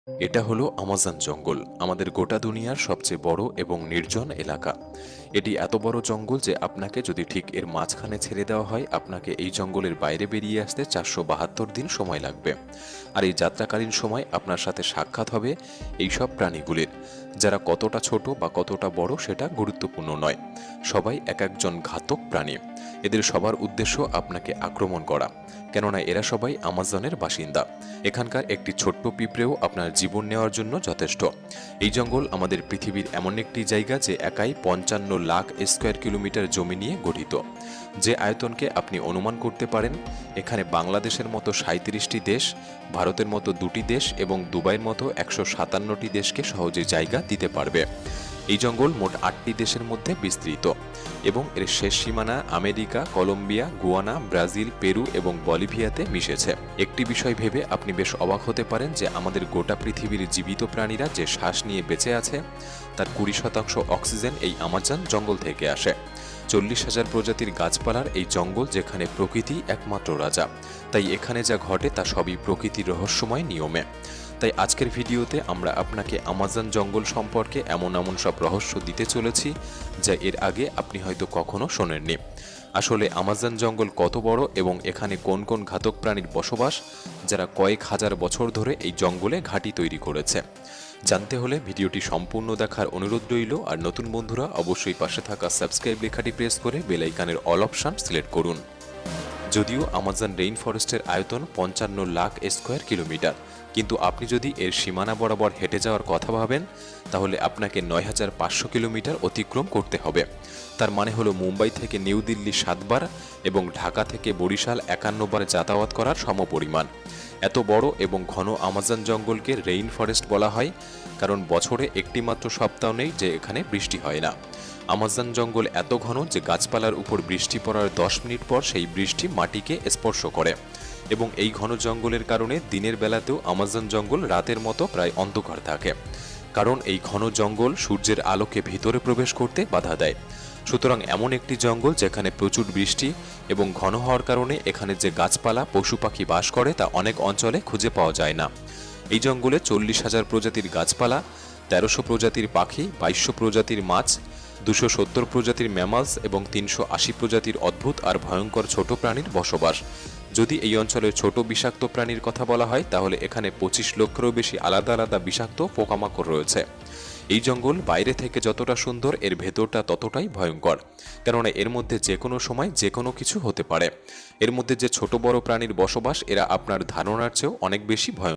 এটা হলো আমাজন জঙ্গল, আমাদের গোটা দুনিয়ার সবচেয়ে বড় এবং নির্জন এলাকা। এটি এত বড় জঙ্গল যে আপনাকে যদি ঠিক এর মাঝখানে ছেড়ে দেওয়া হয়, আপনাকে এই জঙ্গলের বাইরে বেরিয়ে আসতে 472 দিন সময় লাগবে। আর এই যাত্রাকালীন সময় আপনার সাথে সাক্ষাৎ হবে এই সব প্রাণীগুলির, যারা কতটা ছোট বা কতটা বড় সেটা গুরুত্বপূর্ণ নয়। সবাই এক একজন ঘাতক প্রাণী। এদের সবার উদ্দেশ্য আপনাকে আক্রমণ করা, কেননা এরা সবাই আমাজনের বাসিন্দা। এখানকার একটি ছোট্ট পিঁপড়েও আপনার জীবন নেওয়ার জন্য যথেষ্ট। এই জঙ্গল আমাদের পৃথিবীর এমন একটি জায়গা যে একাই 55 লাখ স্কোয়ার কিলোমিটার জমি নিয়ে গঠিত। যে আয়তনকে আপনি অনুমান করতে পারেন, এখানে বাংলাদেশের মতো 37টি দেশ, ভারতের মতো 2টি দেশ এবং দুবাইয়ের মতো 157টি দেশকে সহজে জায়গা দিতে পারবে। এই জঙ্গল মোট 8টি দেশের মধ্যে বিস্তৃত এবং এর শেষ সীমানা America, Colombia, Guyana, Brazil, Peru এবং বলিভিয়াতে মিশেছে। একটি বিষয় ভেবে আপনি বেশ অবাক হতে পারেন যে আমাদের গোটা পৃথিবীর জীবিত প্রাণীরা যে শ্বাস নিয়ে বেঁচে আছে তার 20% অক্সিজেন এই আমাজন জঙ্গল থেকে আসে। 40,000 প্রজাতির গাছপালার এই জঙ্গল, যেখানে প্রকৃতি একমাত্র রাজা। তাই এখানে যা ঘটে তা সবই প্রকৃতির রহস্যময় নিয়মে। তাই আজকের ভিডিওতে আমরা আপনাকে আমাজন জঙ্গল সম্পর্কে এমন এমন সব রহস্য দিতে চলেছি যা এর আগে আপনি হয়তো কখনো শোনেননি। আসলে আমাজন জঙ্গল কত বড় এবং এখানে কোন কোন ঘাতক প্রাণীর বসবাস, যারা কয়েক হাজার বছর ধরে এই জঙ্গলে ঘাঁটি তৈরি করেছে। জানতে হলে ভিডিওটি সম্পূর্ণ দেখার অনুরোধ রইল। আর নতুন বন্ধুরা অবশ্যই পাশে থাকা সাবস্ক্রাইব লেখাটি প্রেস করে বেল আইকনের অল অপশন সিলেক্ট করুন। যদিও আমাজন রেইন ফরেস্টের আয়তন 55 লাখ স্কোয়ার কিলোমিটার, কিন্তু আপনি যদি এর সীমানা বরাবর হেঁটে যাওয়ার কথা ভাবেন তাহলে আপনাকে 9,500 কিলোমিটার অতিক্রম করতে হবে। তার মানে হলো মুম্বাই থেকে নিউ দিল্লি 7 বার এবং ঢাকা থেকে বরিশাল 51 বার যাতায়াত করার সমপরিমাণ। এত বড় এবং ঘন আমাজন জঙ্গলকে রেইন ফরেস্ট বলা হয় কারণ বছরে একটি মাত্র সপ্তাহ নেই যে এখানে বৃষ্টি হয় না। আমাজন জঙ্গল এত ঘন যে গাছপালার উপর বৃষ্টি পড়ার 10 মিনিট পর সেই বৃষ্টি মাটিকে স্পর্শ করে। এবং এই ঘন জঙ্গলের কারণে দিনের বেলাতেও আমাজন জঙ্গল রাতের মতো প্রায় অন্ধকার থাকে, কারণ এই ঘন জঙ্গল সূর্যের আলোকে ভিতরে প্রবেশ করতে বাধা দেয়। সুতরাং এমন একটি জঙ্গল যেখানে প্রচুর বৃষ্টি এবং ঘন হওয়ার কারণে এখানে যে গাছপালা, পশু পাখি বাস করে তা অনেক অঞ্চলে খুঁজে পাওয়া যায় না। এই জঙ্গলে 40,000 প্রজাতির গাছপালা, 1300 প্রজাতির পাখি, 2200 প্রজাতির মাছ, 270 প্রজাতির ম্যামালস এবং 380 প্রজাতির অদ্ভুত আর ভয়ঙ্কর ছোট প্রাণীর বসবাস। যদি এই অঞ্চলের ছোট বিষাক্ত প্রাণীর কথা বলা হয় তাহলে এখানে 25 লক্ষেরও বেশি আলাদা আলাদা বিষাক্ত পোকামাকড় রয়েছে। এই জঙ্গল বাইরে থেকে যতটা সুন্দর, এর ভেতরটা ততটাই ভয়ঙ্কর, কেননা এর মধ্যে যে কোনো সময় যে কোনো কিছু হতে পারে। এর মধ্যে যে ছোট বড় প্রাণীর বসবাস, এরা আপনার ধারণার চেয়েও অনেক বেশি ভয়ঙ্কর।